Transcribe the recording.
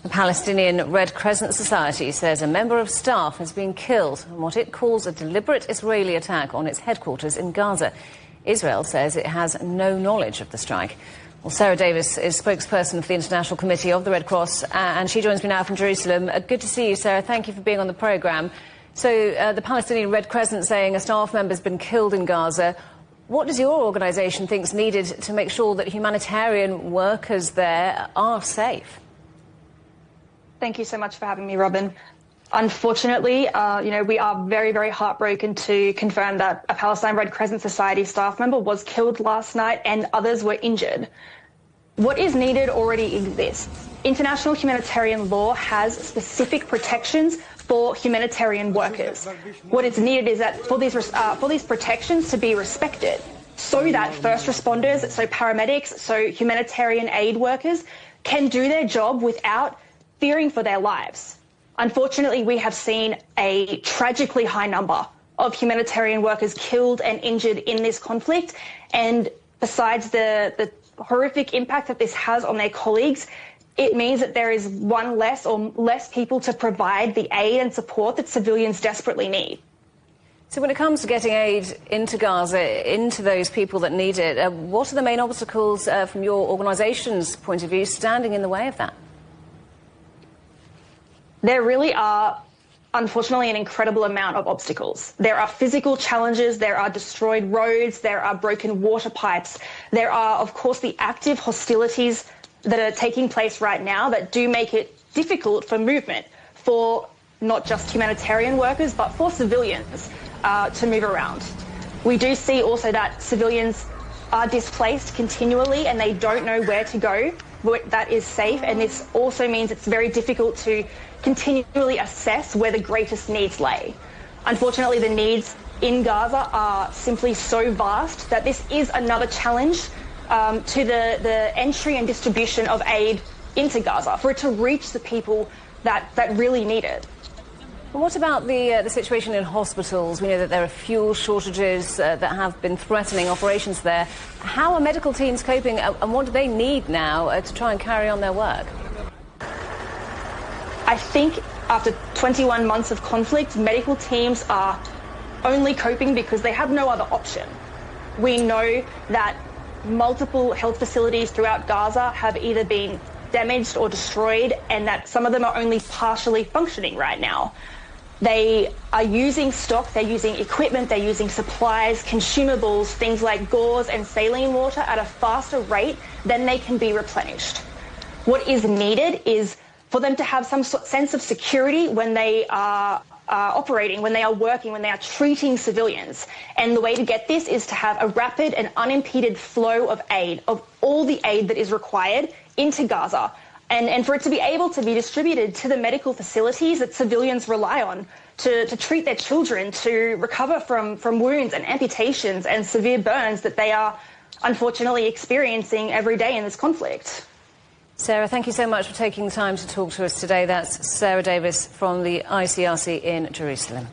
The Palestinian Red Crescent Society says a member of staff has been killed in what it calls a deliberate Israeli attack on its headquarters in Gaza. Israel says it has no knowledge of the strike. Well, Sarah Davies is spokesperson for the International Committee of the Red Cross, and she joins me now from Jerusalem. Good to see you, Sarah. Thank you for being on the programme. So the Palestinian Red Crescent saying a staff member has been killed in Gaza. What does your organisation think is needed to make sure that humanitarian workers there are safe? Thank you so much for having me, Robin. Unfortunately, we are very, very heartbroken to confirm that a Palestine Red Crescent Society staff member was killed last night and others were injured. What is needed already exists. International humanitarian law has specific protections for humanitarian workers. What is needed is that for these protections to be respected, so that first responders, so paramedics, so humanitarian aid workers can do their job without fearing for their lives. Unfortunately, we have seen a tragically high number of humanitarian workers killed and injured in this conflict. And besides the horrific impact that this has on their colleagues, it means that there is one less or less people to provide the aid and support that civilians desperately need. So when it comes to getting aid into Gaza, into those people that need it, what are the main obstacles from your organisation's point of view standing in the way of that? There really are, unfortunately, an incredible amount of obstacles. There are physical challenges, there are destroyed roads, there are broken water pipes, there are, of course, the active hostilities that are taking place right now that do make it difficult for movement for not just humanitarian workers, but for civilians to move around. We do see also that civilians are displaced continually and they don't know where to go that is safe, and this also means it's very difficult to continually assess where the greatest needs lay. Unfortunately, the needs in Gaza are simply so vast that this is another challenge to the entry and distribution of aid into Gaza, for it to reach the people that really need it. Well, what about the situation in hospitals? We know that there are fuel shortages that have been threatening operations there. How are medical teams coping, and what do they need now to try and carry on their work? I think after 21 months of conflict, medical teams are only coping because they have no other option. We know that multiple health facilities throughout Gaza have either been damaged or destroyed, and that some of them are only partially functioning right now. They are using stock, they're using equipment, they're using supplies, consumables, things like gauze and saline water at a faster rate than they can be replenished. What is needed is for them to have some sense of security when they are operating, when they are working, when they are treating civilians. And the way to get this is to have a rapid and unimpeded flow of aid, of all the aid that is required into Gaza, and for it to be able to be distributed to the medical facilities that civilians rely on to treat their children, to recover from wounds and amputations and severe burns that they are unfortunately experiencing every day in this conflict. Sarah, thank you so much for taking the time to talk to us today. That's Sarah Davies from the ICRC in Jerusalem.